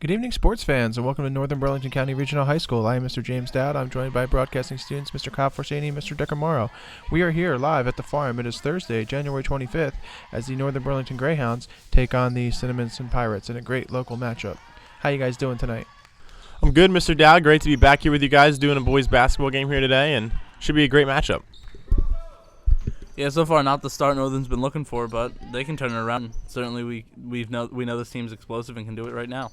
Good evening, sports fans, and welcome to Northern Burlington County Regional High School. I am Mr. James Dowd. I'm joined by broadcasting students Mr. Kyle Forsani and Mr. Decker Morrow. We are here live at the farm. It is Thursday, January 25th, as the Northern Burlington Greyhounds take on the Cinnaminson Pirates in a great local matchup. How you guys doing tonight? I'm good, Mr. Dowd. Great to be back here with you guys doing a boys basketball game here today, and should be a great matchup. Yeah, so far not the start Northern's been looking for, but they can turn it around. Certainly we know this team's explosive and can do it right now.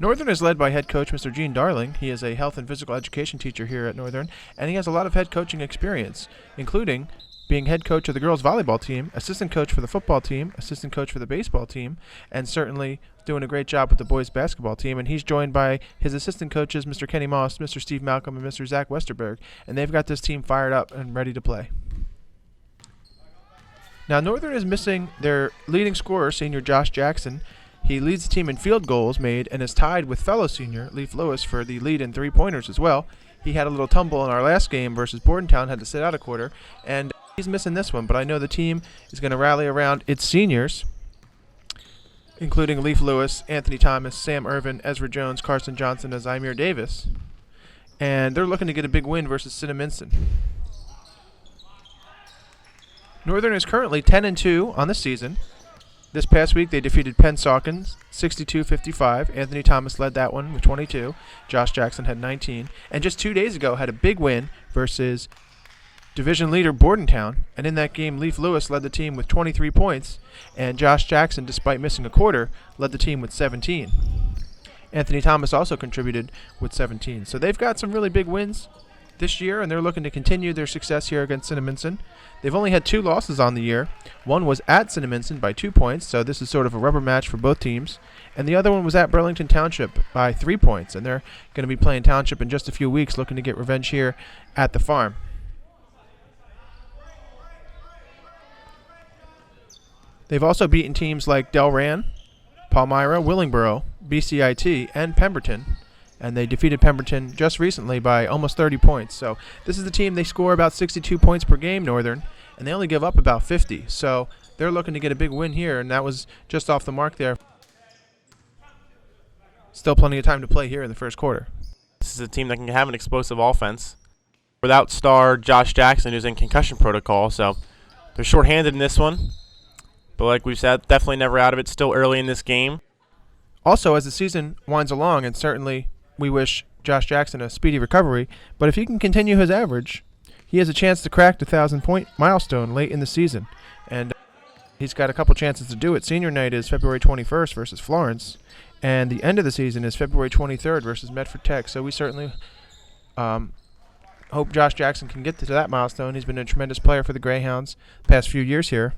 Northern is led by head coach Mr. Gene Darling. He is a health and physical education teacher here at Northern, and he has a lot of head coaching experience, including being head coach of the girls volleyball team, assistant coach for the football team, assistant coach for the baseball team, and certainly doing a great job with the boys basketball team. And he's joined by his assistant coaches, Mr. Kenny Moss, Mr. Steve Malcolm, and Mr. Zach Westerberg, and they've got this team fired up and ready to play. Now, Northern is missing their leading scorer, senior Josh Jackson. He leads the team in field goals made and is tied with fellow senior Leif Lewis for the lead in three-pointers as well. He had a little tumble in our last game versus Bordentown, had to sit out a quarter, and he's missing this one. But I know the team is going to rally around its seniors, including Leif Lewis, Anthony Thomas, Sam Irvin, Ezra Jones, Carson Johnson, and Zymir Davis. And they're looking to get a big win versus Cinnaminson. Northern is currently 10-2 on the season. This past week, they defeated Pennsauken 62-55. Anthony Thomas led that one with 22. Josh Jackson had 19. And just 2 days ago, had a big win versus division leader Bordentown. And in that game, Leif Lewis led the team with 23 points. And Josh Jackson, despite missing a quarter, led the team with 17. Anthony Thomas also contributed with 17. So they've got some really big wins this year, and they're looking to continue their success here against Cinnaminson. They've only had 2 losses on the year. One was at Cinnaminson by 2 points, so this is sort of a rubber match for both teams. And the other one was at Burlington Township by 3 points, and they're going to be playing Township in just a few weeks, looking to get revenge here at the farm. They've also beaten teams like Delran, Palmyra, Willingboro, BCIT, and Pemberton. And they defeated Pemberton just recently by almost 30 points. So this is the team, they score about 62 points per game, Northern, and they only give up about 50. So they're looking to get a big win here, and that was just off the mark there. Still plenty of time to play here in the first quarter. This is a team that can have an explosive offense without star Josh Jackson, who's in concussion protocol. So they're shorthanded in this one. But like we've said, definitely never out of it. Still early in this game. Also, as the season winds along, and certainly we wish Josh Jackson a speedy recovery, but if he can continue his average, he has a chance to crack the 1,000-point milestone late in the season. And he's got a couple chances to do it. Senior night is February 21st versus Florence, and the end of the season is February 23rd versus Medford Tech. So we certainly hope Josh Jackson can get to that milestone. He's been a tremendous player for the Greyhounds the past few years here.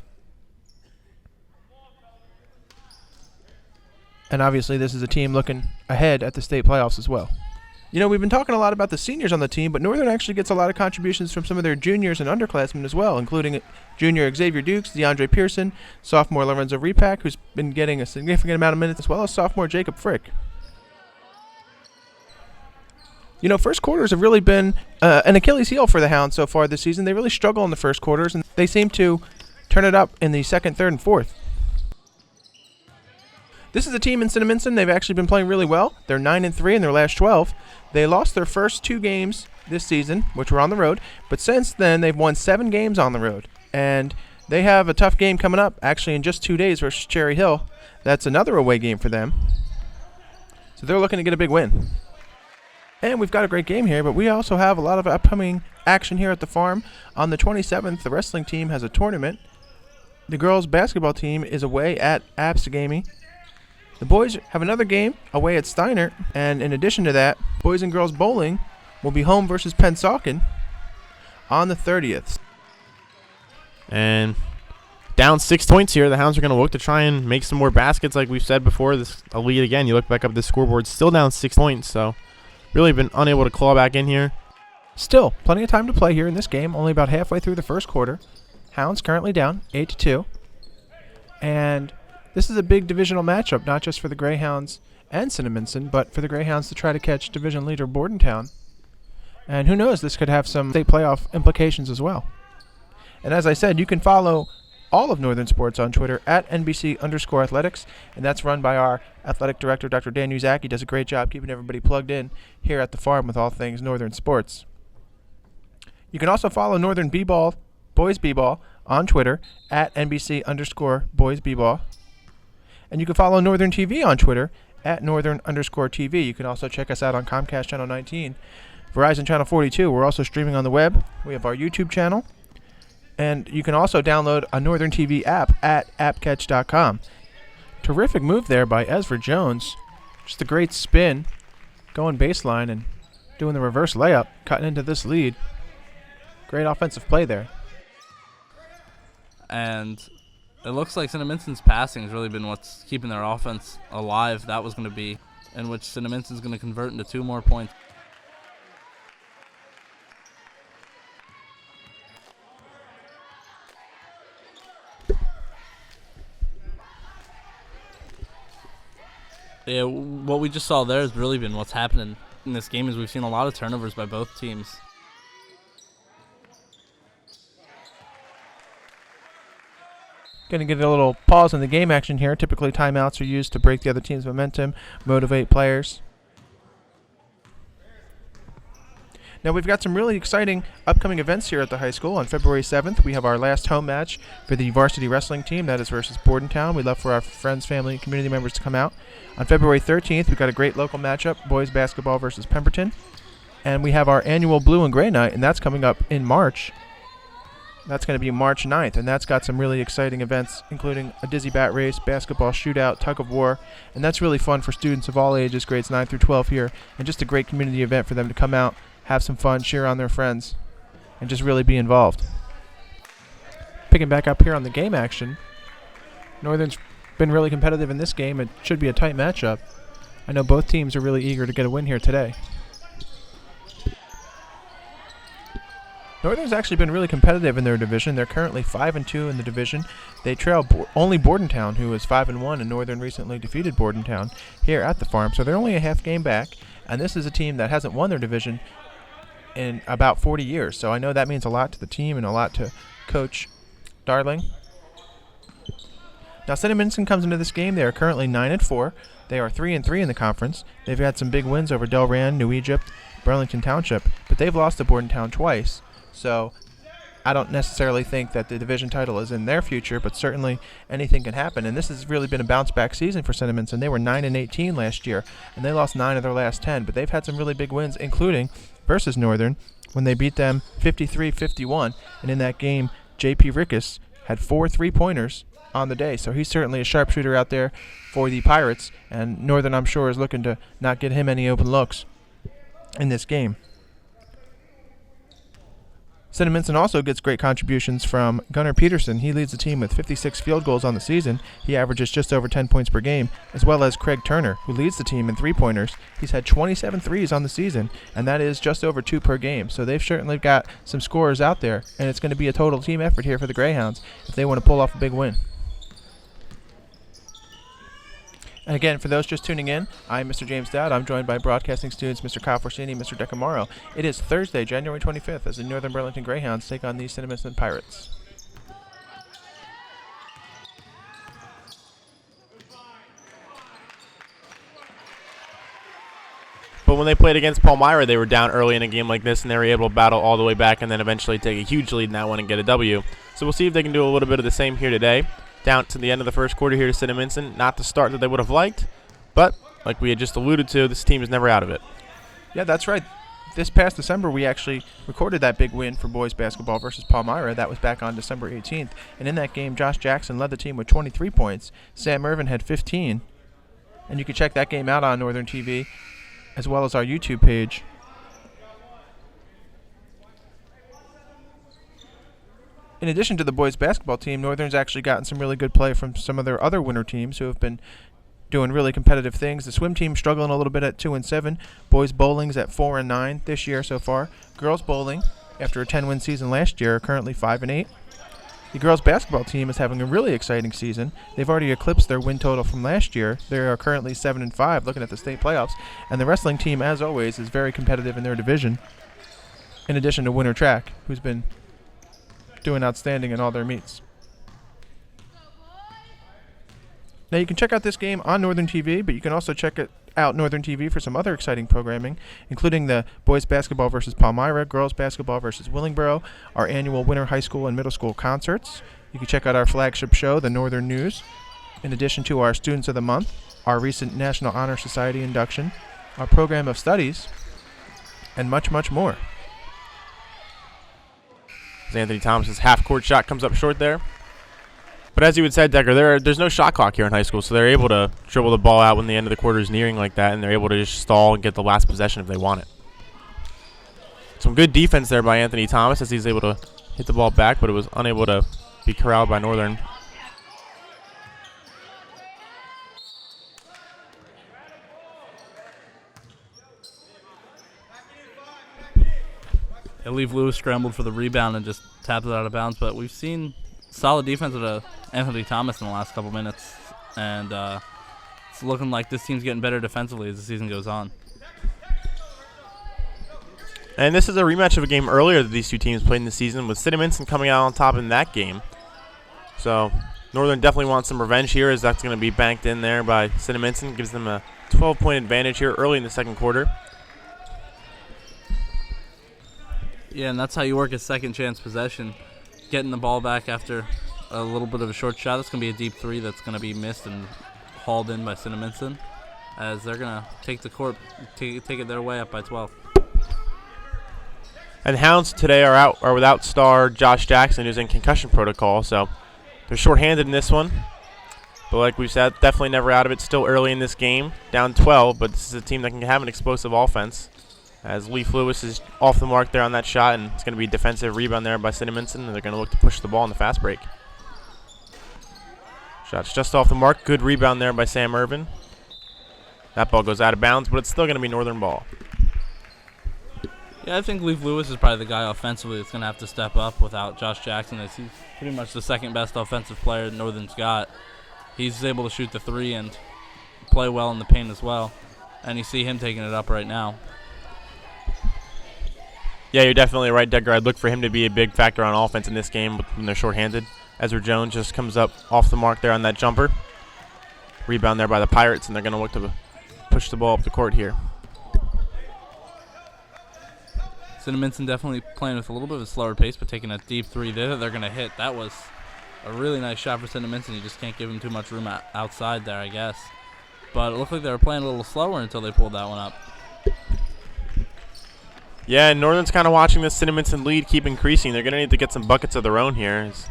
And obviously this is a team looking ahead at the state playoffs as well. You know, we've been talking a lot about the seniors on the team, but Northern actually gets a lot of contributions from some of their juniors and underclassmen as well, including junior Xavier Dukes, DeAndre Pearson, sophomore Lorenzo Repak, who's been getting a significant amount of minutes, as well as sophomore Jacob Frick. You know, first quarters have really been an Achilles heel for the Hounds so far this season. They really struggle in the first quarters, and they seem to turn it up in the second, third, and fourth. This is a team in Cinnaminson. They've actually been playing really well. They're 9-3 in their last 12. They lost their first 2 games this season, which were on the road. But since then, they've won 7 games on the road. And they have a tough game coming up, actually, in just 2 days versus Cherry Hill. That's another away game for them. So they're looking to get a big win. And we've got a great game here, but we also have a lot of upcoming action here at the farm. On the 27th, the wrestling team has a tournament. The girls' basketball team is away at Absegami. The boys have another game away at Steiner, and in addition to that, boys and girls bowling will be home versus Pennsauken on the 30th. And down 6 points here, the Hounds are going to look to try and make some more baskets like we've said before. This a lead again. You look back up at the scoreboard, still down 6 points, so really been unable to claw back in here. Still, plenty of time to play here in this game, only about halfway through the first quarter. Hounds currently down 8-2. And this is a big divisional matchup, not just for the Greyhounds and Cinnaminson, but for the Greyhounds to try to catch division leader Bordentown. And who knows, this could have some state playoff implications as well. And as I said, you can follow all of Northern Sports on Twitter at NBC_athletics, and that's run by our athletic director, Dr. Dan Uzak. He does a great job keeping everybody plugged in here at the farm with all things Northern Sports. You can also follow Northern B-Ball, Boys B-Ball, on Twitter at NBC_Boys B-Ball. And you can follow Northern TV on Twitter at Northern_TV. You can also check us out on Comcast Channel 19, Verizon Channel 42. We're also streaming on the web. We have our YouTube channel. And you can also download a Northern TV app at appcatch.com. Terrific move there by Ezra Jones. Just a great spin, going baseline and doing the reverse layup, cutting into this lead. Great offensive play there. And it looks like Cinnaminson's passing has really been what's keeping their offense alive. That was going to be in which Cinnaminson's going to convert into 2 more points. Yeah, what we just saw there has really been what's happening in this game is we've seen a lot of turnovers by both teams. Going to get a little pause in the game action here. Typically, timeouts are used to break the other team's momentum, motivate players. Now, we've got some really exciting upcoming events here at the high school. On February 7th, we have our last home match for the varsity wrestling team. That is versus Bordentown. We'd love for our friends, family, and community members to come out. On February 13th, we've got a great local matchup, boys basketball versus Pemberton. And we have our annual Blue and Gray Night, and that's coming up in March. That's going to be March 9th, and that's got some really exciting events, including a dizzy bat race, basketball shootout, tug of war, and that's really fun for students of all ages, grades 9 through 12 here, and just a great community event for them to come out, have some fun, cheer on their friends, and just really be involved. Picking back up here on the game action, Northern's been really competitive in this game. It should be a tight matchup. I know both teams are really eager to get a win here today. Northern's actually been really competitive in their division. They're currently 5-2 in the division. They trail only Bordentown, who is 5-1, and Northern recently defeated Bordentown here at the farm. So they're only a half game back, and this is a team that hasn't won their division in about 40 years. So I know that means a lot to the team and a lot to Coach Darling. Now, Cinnaminson comes into this game. They are currently 9-4. They are 3-3 in the conference. They've had some big wins over Delran, New Egypt, Burlington Township, but they've lost to Bordentown twice. So I don't necessarily think that the division title is in their future, but certainly anything can happen. And this has really been a bounce-back season for Cinnaminson. They were 9-18 last year, and they lost 9 of their last 10. But they've had some really big wins, including versus Northern, when they beat them 53-51. And in that game, J.P. Rickus had 4 3-pointers on the day. So he's certainly a sharpshooter out there for the Pirates. And Northern, I'm sure, is looking to not get him any open looks in this game. Cinnaminson also gets great contributions from Gunnar Peterson. He leads the team with 56 field goals on the season. He averages just over 10 points per game, as well as Craig Turner, who leads the team in three-pointers. He's had 27 threes on the season, and that is just over 2 per game. So they've certainly got some scorers out there, and it's going to be a total team effort here for the Greyhounds if they want to pull off a big win. And again, for those just tuning in, I'm Mr. James Dowd. I'm joined by broadcasting students Mr. Kyle Forsini, Mr. Decamaro. It is Thursday, January 25th, as the Northern Burlington Greyhounds take on the Cinnaminson Pirates. But when they played against Palmyra, they were down early in a game like this, and they were able to battle all the way back and then eventually take a huge lead in that one and get a W. So we'll see if they can do a little bit of the same here today. Down to the end of the first quarter here to Cinnaminson. Not the start that they would have liked, but like we had just alluded to, this team is never out of it. Yeah, that's right. This past December, we actually recorded that big win for boys basketball versus Palmyra. That was back on December 18th. And in that game, Josh Jackson led the team with 23 points. Sam Irvin had 15. And you can check that game out on Northern TV, as well as our YouTube page. In addition to the boys basketball team, Northern's actually gotten some really good play from some of their other winter teams who have been doing really competitive things. The swim team struggling a little bit at 2-7. Boys bowling's at 4-9 this year so far. Girls bowling, after a 10-win season last year, are currently 5-8. The girls basketball team is having a really exciting season. They've already eclipsed their win total from last year. They are currently 7-5, looking at the state playoffs. And the wrestling team, as always, is very competitive in their division, in addition to winter track, who's been doing outstanding in all their meets. Now, you can check out this game on Northern TV, but you can also check out Northern TV for some other exciting programming, including the boys basketball versus Palmyra, girls basketball versus Willingboro, our annual winter high school and middle school concerts. You can check out our flagship show, the Northern News, in addition to our Students of the Month, our recent National Honor Society induction, our program of studies, and much, much more. As Anthony Thomas's half-court shot comes up short there. But as you had said, Decker, there's no shot clock here in high school, so they're able to dribble the ball out when the end of the quarter is nearing like that, and they're able to just stall and get the last possession if they want it. Some good defense there by Anthony Thomas as he's able to hit the ball back, but it was unable to be corralled by Northern. Leaf Lewis scrambled for the rebound and just tapped it out of bounds, but we've seen solid defense out of Anthony Thomas in the last couple minutes, and it's looking like this team's getting better defensively as the season goes on. And this is a rematch of a game earlier that these two teams played in the season, with Cinnaminson coming out on top in that game. So Northern definitely wants some revenge here, as that's going to be banked in there by Cinnaminson. Gives them a 12-point advantage here early in the second quarter. Yeah, and that's how you work a second chance possession. Getting the ball back after a little bit of a short shot. That's going to be a deep three that's going to be missed and hauled in by Cinnaminson, as they're going to take the court, take it their way up by 12. And the Hounds today are without star Josh Jackson, who's in concussion protocol, so they're shorthanded in this one. But like we've said, definitely never out of it. Still early in this game, down 12, but this is a team that can have an explosive offense. As Leaf Lewis is off the mark there on that shot, and it's going to be a defensive rebound there by Cinnaminson, and they're going to look to push the ball in the fast break. Shot's just off the mark. Good rebound there by Sam Irvin. That ball goes out of bounds, but it's still going to be Northern ball. Yeah, I think Leaf Lewis is probably the guy offensively that's going to have to step up without Josh Jackson, as he's pretty much the second best offensive player that Northern's got. He's able to shoot the three and play well in the paint as well, and you see him taking it up right now. Yeah, you're definitely right, Decker. I'd look for him to be a big factor on offense in this game when they're shorthanded. Ezra Jones just comes up off the mark there on that jumper. Rebound there by the Pirates, and they're going to look to push the ball up the court here. Cinnaminson definitely playing with a little bit of a slower pace, but taking a deep three there that they're going to hit. That was a really nice shot for Cinnaminson. You just can't give him too much room outside there, I guess. But it looked like they were playing a little slower until they pulled that one up. Yeah, and Northern's kind of watching this Cinnaminson lead keep increasing. They're going to need to get some buckets of their own here. It's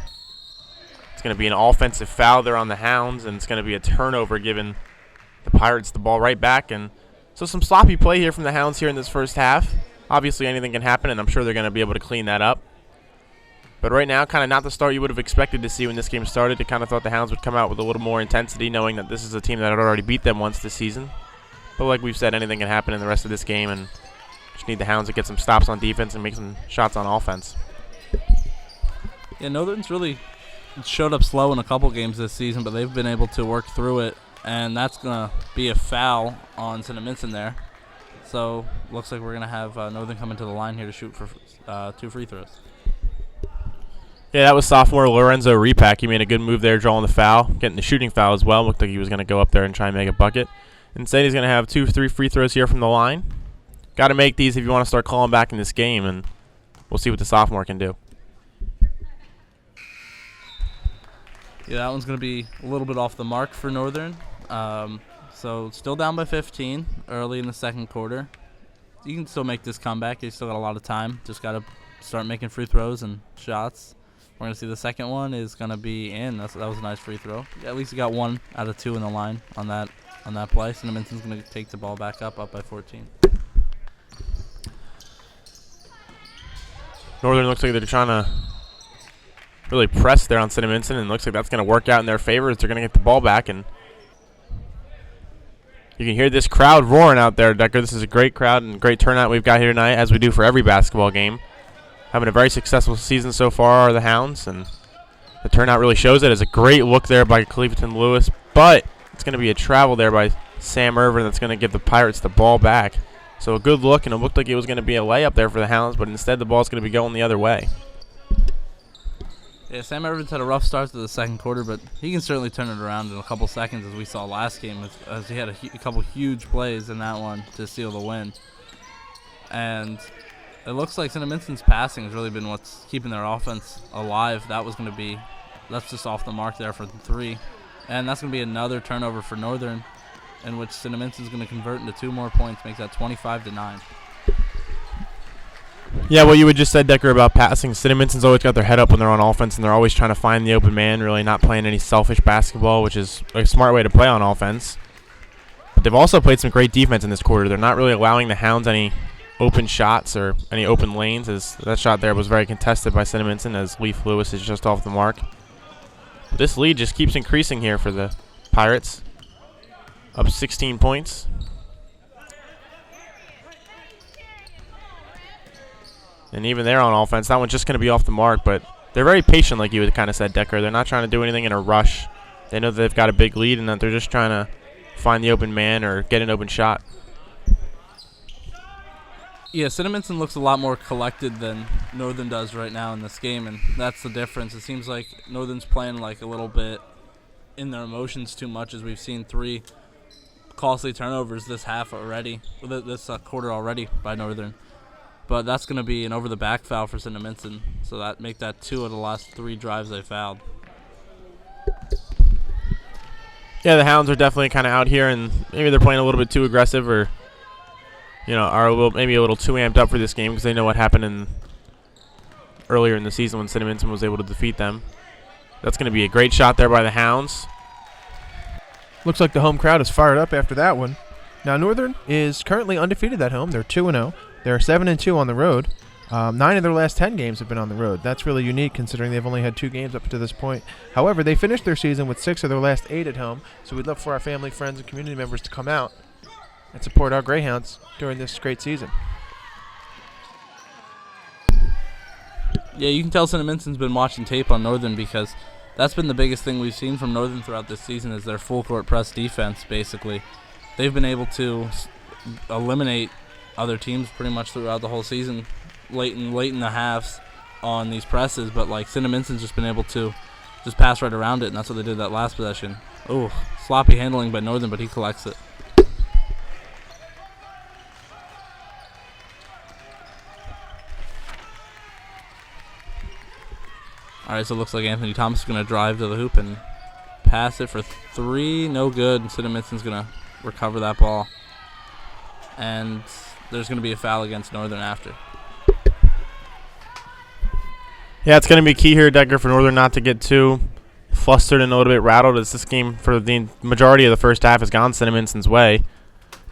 going to be an offensive foul there on the Hounds, and it's going to be a turnover giving the Pirates the ball right back. And so some sloppy play here from the Hounds here in this first half. Obviously anything can happen, and I'm sure they're going to be able to clean that up. But right now, kind of not the start you would have expected to see when this game started. You kind of thought the Hounds would come out with a little more intensity, knowing that this is a team that had already beat them once this season. But like we've said, anything can happen in the rest of this game, and just need the Hounds to get some stops on defense and make some shots on offense. Yeah, Northern's really showed up slow in a couple games this season, but they've been able to work through it, and that's going to be a foul on Cinnaminson there. So looks like we're going to have Northern come into the line here to shoot for 2 free throws. Yeah, that was sophomore Lorenzo Repack. He made a good move there, drawing the foul, getting the shooting foul as well. Looked like he was going to go up there and try and make a bucket. Instead, he's going to have 2-3 free throws here from the line. Got to make these if you want to start calling back in this game, and we'll see what the sophomore can do. Yeah, that one's going to be a little bit off the mark for Northern. So still down by 15 early in the second quarter. You can still make this comeback. You still got a lot of time. Just got to start making free throws and shots. We're going to see the second one is going to be in. That was a nice free throw. Yeah, at least you got 1 out of 2 in the line on that play. Cinnaminson's going to take the ball back up by 14. Northern looks like they're trying to really press there on Cinnaminson, and looks like that's going to work out in their favor as they're going to get the ball back. And you can hear this crowd roaring out there, Decker. This is a great crowd and great turnout we've got here tonight, as we do for every basketball game. Having a very successful season so far are the Hounds, and the turnout really shows it. It's a great look there by Cleveton Lewis, but it's going to be a travel there by Sam Irvin that's going to give the Pirates the ball back. So a good look, and it looked like it was going to be a layup there for the Hounds, but instead the ball's going to be going the other way. Yeah, Sam Irvin's had a rough start to the second quarter, but he can certainly turn it around in a couple seconds, as we saw last game, as he had a couple huge plays in that one to seal the win. And it looks like Cinnaminson's passing has really been what's keeping their offense alive. That's just off the mark there for 3. And that's going to be another turnover for Northern, in which Cinnaminson's going to convert into 2 more points, makes that 25-9. Yeah, what you had just said, Decker, about passing. Cinnaminson's always got their head up when they're on offense, and they're always trying to find the open man, really not playing any selfish basketball, which is a smart way to play on offense. But they've also played some great defense in this quarter. They're not really allowing the Hounds any open shots or any open lanes, as that shot there was very contested by Cinnaminson, as Leaf Lewis is just off the mark. But this lead just keeps increasing here for the Pirates, up 16 points. And even there on offense, that one's just going to be off the mark, but they're very patient, like you had kind of said, Decker. They're not trying to do anything in a rush. They know that they've got a big lead and that they're just trying to find the open man or get an open shot. Yeah, Cinnaminson looks a lot more collected than Northern does right now in this game, and that's the difference. It seems like Northern's playing like a little bit in their emotions too much, as we've seen 3 costly turnovers this quarter already by Northern. But that's going to be an over-the-back foul for Cinnaminson, so that make that 2 of the last 3 drives they fouled. Yeah, the Hounds are definitely kind of out here, and maybe they're playing a little bit too aggressive, or are maybe a little too amped up for this game because they know what happened earlier in the season when Cinnaminson was able to defeat them. That's going to be a great shot there by the Hounds. Looks like the home crowd is fired up after that one. Now, Northern is currently undefeated at home. They're 2-0. They're 7-2 on the road. 9 of their last 10 games have been on the road. That's really unique considering they've only had 2 games up to this point. However, they finished their season with 6 of their last 8 at home, so we'd love for our family, friends, and community members to come out and support our Greyhounds during this great season. Yeah, you can tell Cinnaminson's been watching tape on Northern, because that's been the biggest thing we've seen from Northern throughout this season is their full-court press defense, basically. They've been able to eliminate other teams pretty much throughout the whole season, late in the halves on these presses, but like Cinnaminson's just been able to just pass right around it, and that's what they did that last possession. Oh, sloppy handling by Northern, but he collects it. All right, so it looks like Anthony Thomas is going to drive to the hoop and pass it for 3. No good. Cinnaminson's going to recover that ball. And there's going to be a foul against Northern after. Yeah, it's going to be key here, Decker, for Northern not to get too flustered and a little bit rattled, as this game for the majority of the first half has gone Cinnaminson's way.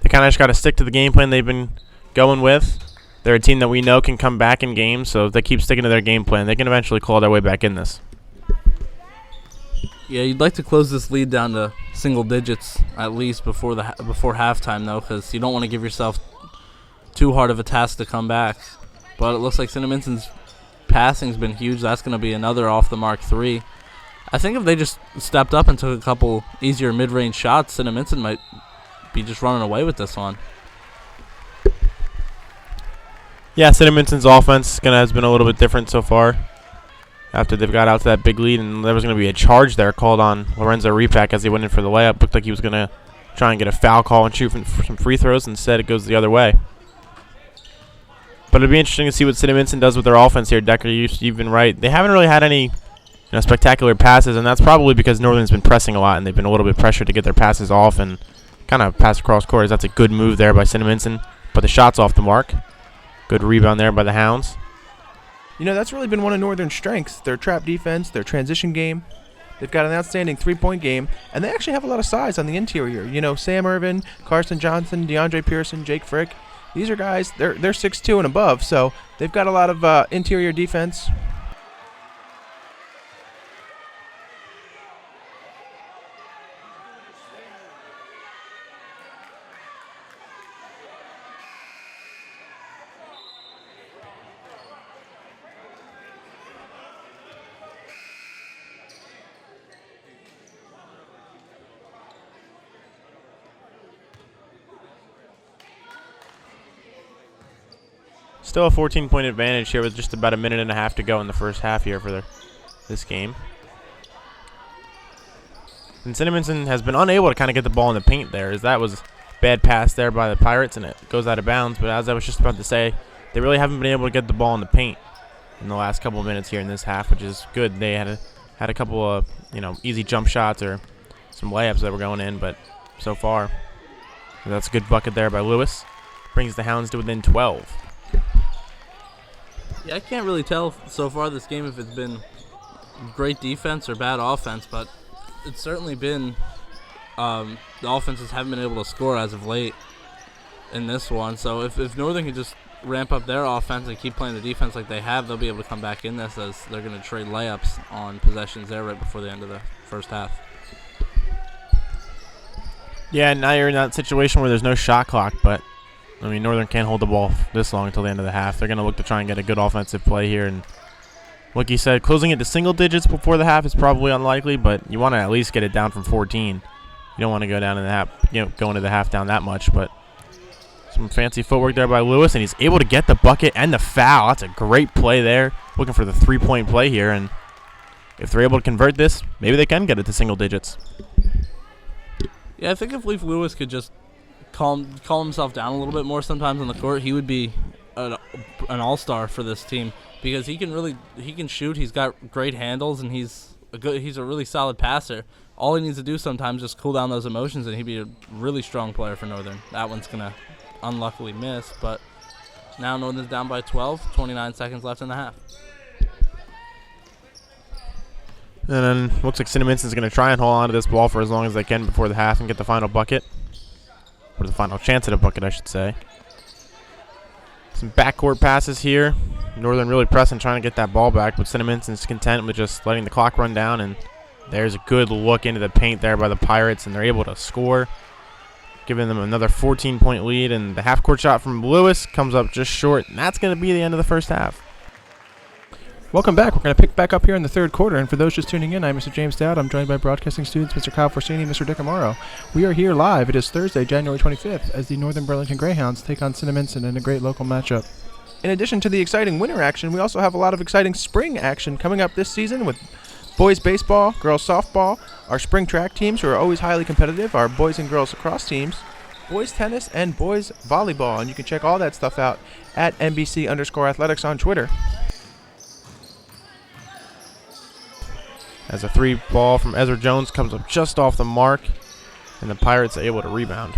They kind of just got to stick to the game plan they've been going with. They're a team that we know can come back in games, so if they keep sticking to their game plan, they can eventually claw their way back in this. Yeah, you'd like to close this lead down to single digits at least before halftime, though, because you don't want to give yourself too hard of a task to come back. But it looks like Cinnaminson's passing's been huge. That's going to be another off-the-mark 3. I think if they just stepped up and took a couple easier mid-range shots, Cinnaminson might be just running away with this one. Yeah, Cinnaminson's offense has been a little bit different so far after they've got out to that big lead, and there was going to be a charge there called on Lorenzo Repack as he went in for the layup. Looked like he was going to try and get a foul call and shoot for some free throws. Instead, it goes the other way. But it'll be interesting to see what Cinnaminson does with their offense here. Decker, you've been right. They haven't really had any spectacular passes, and that's probably because Northern's been pressing a lot, and they've been a little bit pressured to get their passes off and kind of pass across court. That's a good move there by Cinnaminson, but the shot's off the mark. Good rebound there by the Hounds. That's really been one of Northern's strengths, their trap defense, their transition game. They've got an outstanding three-point game, and they actually have a lot of size on the interior. Sam Irvin, Carson Johnson, DeAndre Pearson, Jake Frick. These are guys, they're 6'2" and above, so they've got a lot of interior defense. Still a 14-point advantage here with just about a minute and a half to go in the first half here for this game. And Cinnaminson has been unable to kind of get the ball in the paint there, as that was bad pass there by the Pirates, and it goes out of bounds. But as I was just about to say, they really haven't been able to get the ball in the paint in the last couple of minutes here in this half, which is good. They had a couple of easy jump shots or some layups that were going in, but so far, that's a good bucket there by Lewis. Brings the Hounds to within 12. Yeah, I can't really tell so far this game if it's been great defense or bad offense, but it's certainly been the offenses haven't been able to score as of late in this one. So if Northern can just ramp up their offense and keep playing the defense like they have, they'll be able to come back in this, as they're going to trade layups on possessions there right before the end of the first half. Yeah, now you're in that situation where there's no shot clock, but I mean, Northern can't hold the ball this long until the end of the half. They're going to look to try and get a good offensive play here. And like you said, closing it to single digits before the half is probably unlikely, but you want to at least get it down from 14. You don't want to go down in the half, go into the half down that much. But some fancy footwork there by Lewis, and he's able to get the bucket and the foul. That's a great play there. Looking for the three-point play here, and if they're able to convert this, maybe they can get it to single digits. Yeah, I think if Leaf Lewis could just calm himself down a little bit more sometimes on the court, he would be an all-star for this team, because he can shoot. He's got great handles, and he's a really solid passer. All he needs to do sometimes is cool down those emotions, and he'd be a really strong player for Northern. That one's gonna unluckily miss, but now Northern's down by 12, 29 seconds left in the half. And then looks like Cinnaminson's going to try and hold on to this ball for as long as they can before the half and get the final bucket. Or the final chance at a bucket, I should say. Some backcourt passes here. Northern really pressing, trying to get that ball back, but Cinnaminson's content with just letting the clock run down, and there's a good look into the paint there by the Pirates, and they're able to score, giving them another 14-point lead, and the half-court shot from Lewis comes up just short, and that's going to be the end of the first half. Welcome back. We're going to pick back up here in the third quarter. And for those just tuning in, I'm Mr. James Dowd. I'm joined by broadcasting students Mr. Kyle Forsini and Mr. Dick Amaro. We are here live. It is Thursday, January 25th, as the Northern Burlington Greyhounds take on Cinnaminson in a great local matchup. In addition to the exciting winter action, we also have a lot of exciting spring action coming up this season with boys baseball, girls softball, our spring track teams who are always highly competitive, our boys and girls lacrosse teams, boys tennis, and boys volleyball. And you can check all that stuff out at NBC_athletics on Twitter. As a three ball from Ezra Jones comes up just off the mark, and the Pirates are able to rebound.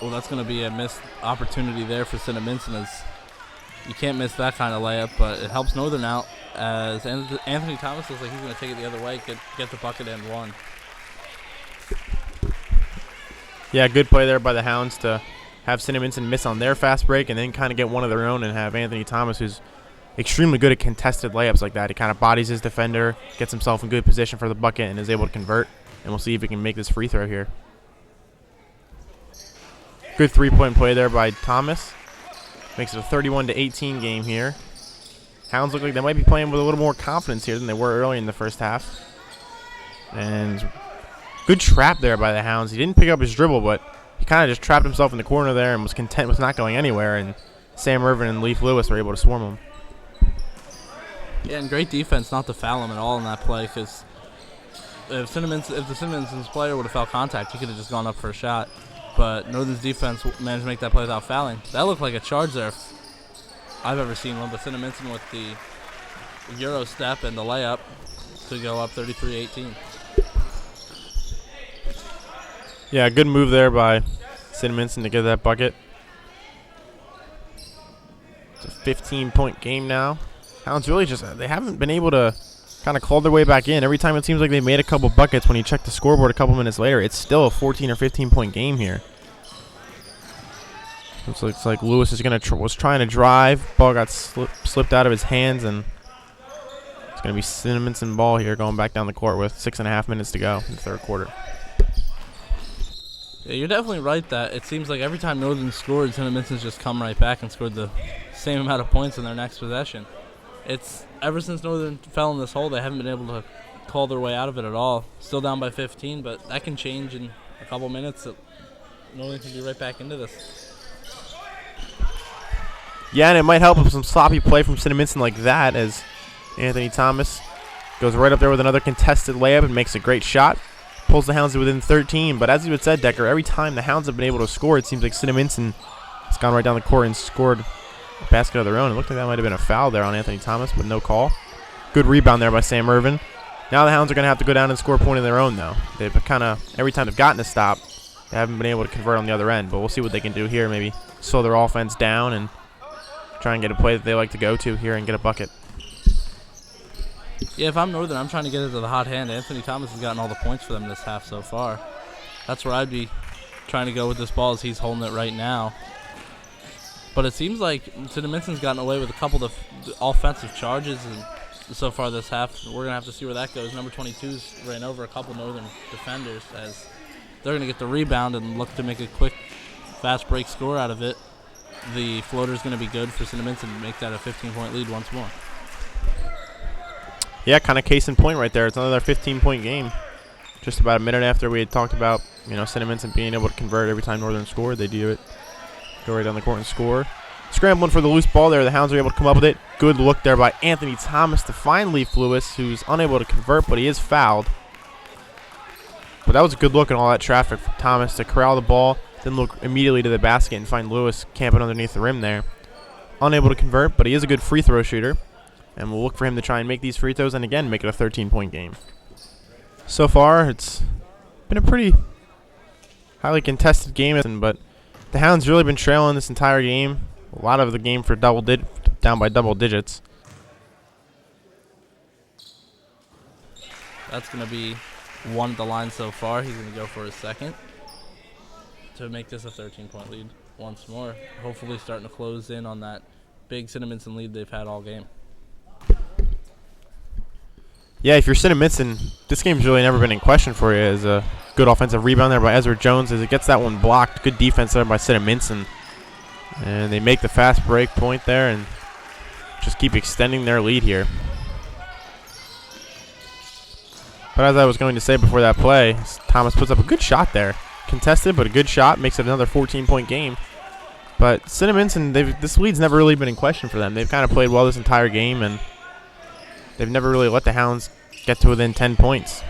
Well, that's going to be a missed opportunity there for Cinnaminson, as you can't miss that kind of layup, but it helps Northern out, as Anthony Thomas looks like he's going to take it the other way, get the bucket and one. Yeah, good play there by the Hounds to have Cinnaminson miss on their fast break and then kind of get one of their own and have Anthony Thomas, who's extremely good at contested layups like that. He kind of bodies his defender, gets himself in good position for the bucket, and is able to convert. And we'll see if he can make this free throw here. Good three-point play there by Thomas. Makes it a 31-18 game here. Hounds look like they might be playing with a little more confidence here than they were early in the first half. And good trap there by the Hounds. He didn't pick up his dribble, but he kind of just trapped himself in the corner there and was content with not going anywhere. And Sam Irvin and Leif Lewis were able to swarm him. Yeah, and great defense not to foul him at all in that play, because if the Cinnaminson player would have felt contact, he could have just gone up for a shot. But Northern's defense managed to make that play without fouling. That looked like a charge there if I've ever seen one, but Cinnaminson with the Euro step and the layup to go up 33-18. Yeah, good move there by Cinnaminson to get that bucket. It's a 15-point game now. Hounds really they haven't been able to kind of claw their way back in. Every time it seems like they made a couple buckets, when you check the scoreboard a couple minutes later, it's still a 14 or 15-point game here. Looks like Lewis is was trying to drive. Ball got slipped out of his hands, and it's going to be Cinnaminson ball here going back down the court with 6.5 minutes to go in the third quarter. Yeah, you're definitely right that it seems like every time Northern scored, Cinnaminson's just come right back and scored the same amount of points in their next possession. It's ever since Northern fell in this hole, they haven't been able to call their way out of it at all. Still down by 15, but that can change in a couple minutes. Northern can be right back into this. Yeah, and it might help with some sloppy play from Cinnaminson like that, as Anthony Thomas goes right up there with another contested layup and makes a great shot. Pulls the Hounds to within 13, but as you had said, Decker, every time the Hounds have been able to score, it seems like Cinnaminson has gone right down the court and scored a basket of their own. It looked like that might have been a foul there on Anthony Thomas, but no call. Good rebound there by Sam Irvin. Now the Hounds are going to have to go down and score a point of their own, though. They've kind of, every time they've gotten a stop, they haven't been able to convert on the other end, but we'll see what they can do here. Maybe slow their offense down and try and get a play that they like to go to here and get a bucket. Yeah, if I'm Northern, I'm trying to get it to the hot hand. Anthony Thomas has gotten all the points for them this half so far. That's where I'd be trying to go with this ball, as he's holding it right now. But it seems like Cinnaminson's gotten away with a couple of offensive charges and so far this half. We're going to have to see where that goes. Number 22's ran over a couple Northern defenders, as they're going to get the rebound and look to make a quick, fast break score out of it. The floater's going to be good for Cinnaminson to make that a 15-point lead once more. Yeah, kind of case in point right there. It's another 15-point game. Just about a minute after we had talked about, Cinnaminson being able to convert every time Northern scored. They do it. Go right down the court and score. Scrambling for the loose ball there. The Hounds are able to come up with it. Good look there by Anthony Thomas to find Leaf Lewis, who's unable to convert, but he is fouled. But that was a good look in all that traffic for Thomas to corral the ball, then look immediately to the basket and find Lewis camping underneath the rim there. Unable to convert, but he is a good free throw shooter. And we'll look for him to try and make these free throws and, again, make it a 13-point game. So far, it's been a pretty highly contested game, but the Hounds really been trailing this entire game. A lot of the game for down by double digits. That's going to be one at the line so far. He's going to go for his second to make this a 13-point lead once more. Hopefully starting to close in on that big Cinnaminson lead they've had all game. Yeah, if you're Cinnaminson, this game's really never been in question for you. As a good offensive rebound there by Ezra Jones as it gets that one blocked. Good defense there by Cinnaminson. And they make the fast break point there and just keep extending their lead here. But as I was going to say before that play, Thomas puts up a good shot there. Contested, but a good shot. Makes it another 14-point game. But Cinnaminson, this lead's never really been in question for them. They've kind of played well this entire game, and they've never really let the Hounds get to within 10 points.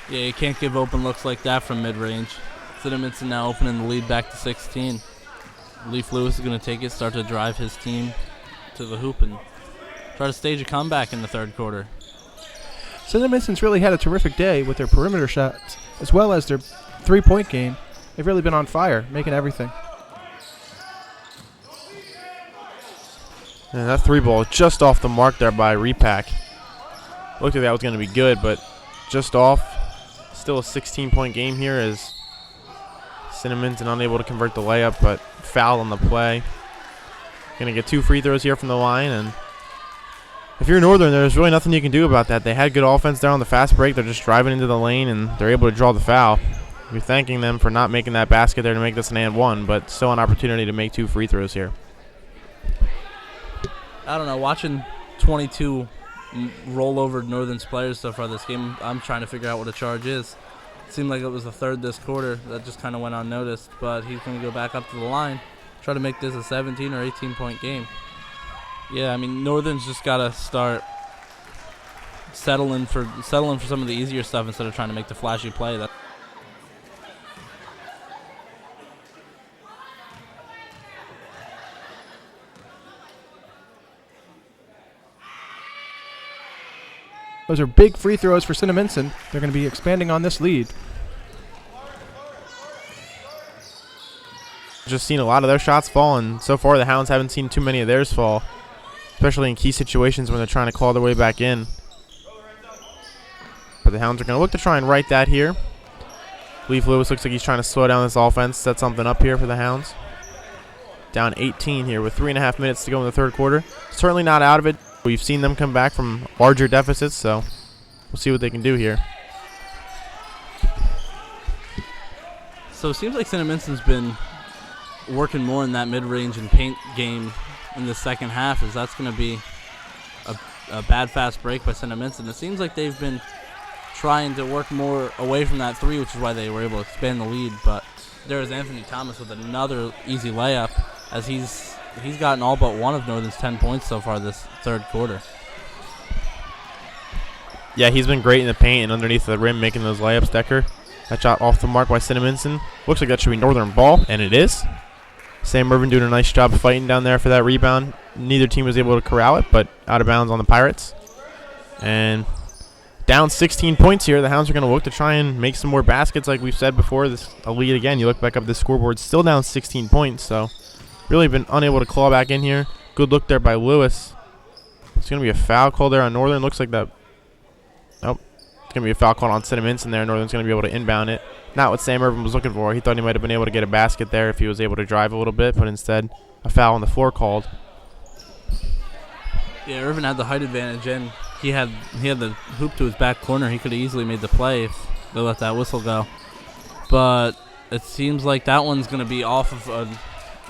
Yeah, you can't give open looks like that from mid-range. Cinnaminson now opening the lead back to 16. Leaf Lewis is going to take it, start to drive his team to the hoop, and try to stage a comeback in the third quarter. Cinnaminson's really had a terrific day with their perimeter shots, as well as their three-point game. They've really been on fire, making everything. And that three ball just off the mark there by Repack. Looked like that was going to be good, but just off. Still a 16-point game here as Cinnaminson unable to convert the layup, but foul on the play. Going to get 2 free throws here from the line, and if you're Northern, there's really nothing you can do about that. They had good offense there on the fast break. They're just driving into the lane, and they're able to draw the foul. You're thanking them for not making that basket there to make this an and one, but still an opportunity to make 2 free throws here. I don't know, watching 22 roll over Northern's players so far this game, I'm trying to figure out what a charge is. It seemed like it was the third this quarter that just kind of went unnoticed, but he's going to go back up to the line, try to make this a 17 or 18-point game. Yeah, I mean, Northern's just got to start settling for some of the easier stuff instead of trying to make the flashy play. Those are big free throws for Cinnaminson. They're going to be expanding on this lead. Just seen a lot of their shots fall, and so far the Hounds haven't seen too many of theirs fall, especially in key situations when they're trying to claw their way back in. But the Hounds are going to look to try and right that here. Leaf Lewis looks like he's trying to slow down this offense, set something up here for the Hounds. Down 18 here with 3.5 minutes to go in the third quarter. Certainly not out of it. We've seen them come back from larger deficits, so we'll see what they can do here. So it seems like Cinnaminson's been working more in that mid-range and paint game in the second half, as that's going to be a bad fast break by Cinnaminson. It seems like they've been trying to work more away from that three, which is why they were able to expand the lead. But there's Anthony Thomas with another easy layup, as he's gotten all but one of Northern's 10 points so far this third quarter. Yeah, he's been great in the paint and underneath the rim making those layups, Decker. That shot off the mark by Cinnaminson. Looks like that should be Northern ball, and it is. Sam Irvin doing a nice job fighting down there for that rebound. Neither team was able to corral it, but out of bounds on the Pirates. And down 16 points here. The Hounds are going to look to try and make some more baskets like we've said before. This a lead again. You look back up the scoreboard, still down 16 points, so really been unable to claw back in here. Good look there by Lewis. It's going to be a foul call there on Northern. Looks like that. Nope. It's going to be a foul call on Cinnaminson there. Northern's going to be able to inbound it. Not what Sam Irvin was looking for. He thought he might have been able to get a basket there if he was able to drive a little bit, but instead a foul on the floor called. Yeah, Irvin had the height advantage, and he had the hoop to his back corner. He could have easily made the play if they let that whistle go. But it seems like that one's going to be off of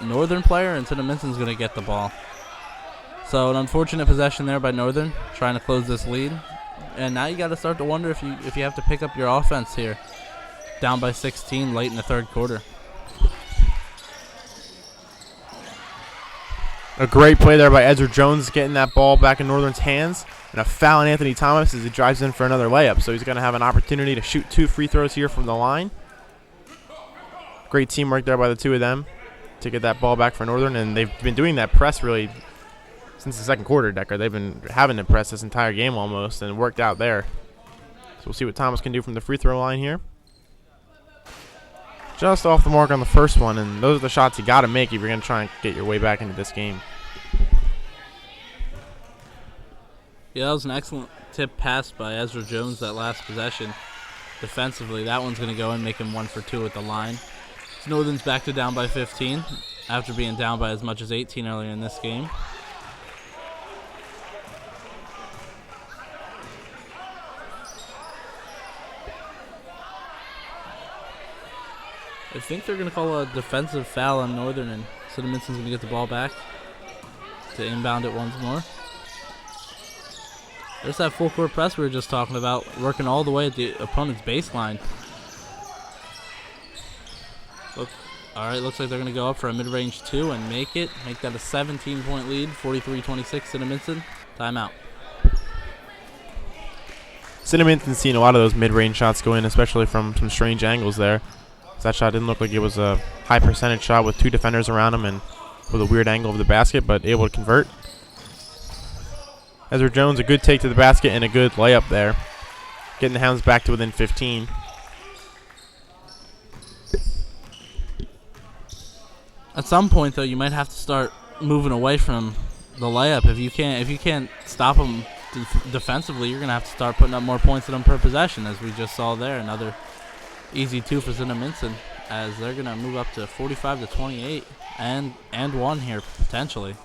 a Northern player, and Cinnaminson's going to get the ball. So an unfortunate possession there by Northern, trying to close this lead. And now you got to start to wonder if you have to pick up your offense here. Down by 16 late in the third quarter. A great play there by Ezra Jones, getting that ball back in Northern's hands. And a foul on Anthony Thomas as he drives in for another layup. So he's going to have an opportunity to shoot 2 free throws here from the line. Great teamwork there by the two of them to get that ball back for Northern. And they've been doing that press really since the second quarter, Decker. They've been having to press this entire game almost, and it worked out there. So we'll see what Thomas can do from the free throw line here. Just off the mark on the first one, and those are the shots you got to make if you're going to try and get your way back into this game. Yeah, that was an excellent tip pass by Ezra Jones, that last possession. Defensively, that one's going to go and make him 1 for 2 at the line. So Northern's back to down by 15 after being down by as much as 18 earlier in this game. I think they're going to call a defensive foul on Northern, and Cinnaminson's going to get the ball back to inbound it once more. There's that full court press we were just talking about, working all the way at the opponent's baseline. All right, looks like they're going to go up for a mid-range 2 and make that a 17-point lead, 43-26 Cinnaminson. Timeout. Cinnaminson's seen a lot of those mid-range shots go in, especially from some strange angles there. That shot didn't look like it was a high percentage shot with 2 defenders around him and with a weird angle of the basket, but able to convert. Ezra Jones, a good take to the basket and a good layup there, getting the Hounds back to within 15. At some point, though, you might have to start moving away from the layup. If you can't stop them defensively, you're gonna have to start putting up more points than them per possession, as we just saw there. Another easy 2 for Cinnaminson, as they're going to move up to 45-28 and 1 here potentially.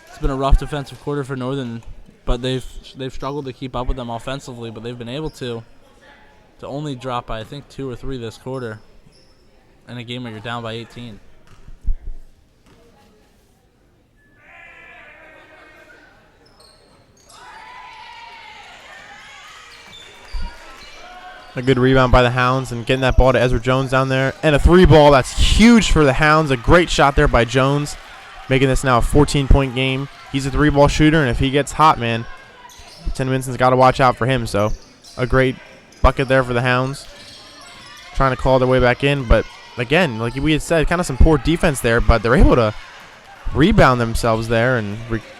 It's been a rough defensive quarter for Northern, but they've struggled to keep up with them offensively, but they've been able to only drop by I think 2 or 3 this quarter in a game where you're down by 18. A good rebound by the Hounds and getting that ball to Ezra Jones down there. And a 3 ball. That's huge for the Hounds. A great shot there by Jones, making this now a 14-point game. He's a 3-ball shooter, and if he gets hot, man, Cinnaminson's got to watch out for him. So a great bucket there for the Hounds. Trying to claw their way back in. But, again, like we had said, kind of some poor defense there, but they're able to rebound themselves there and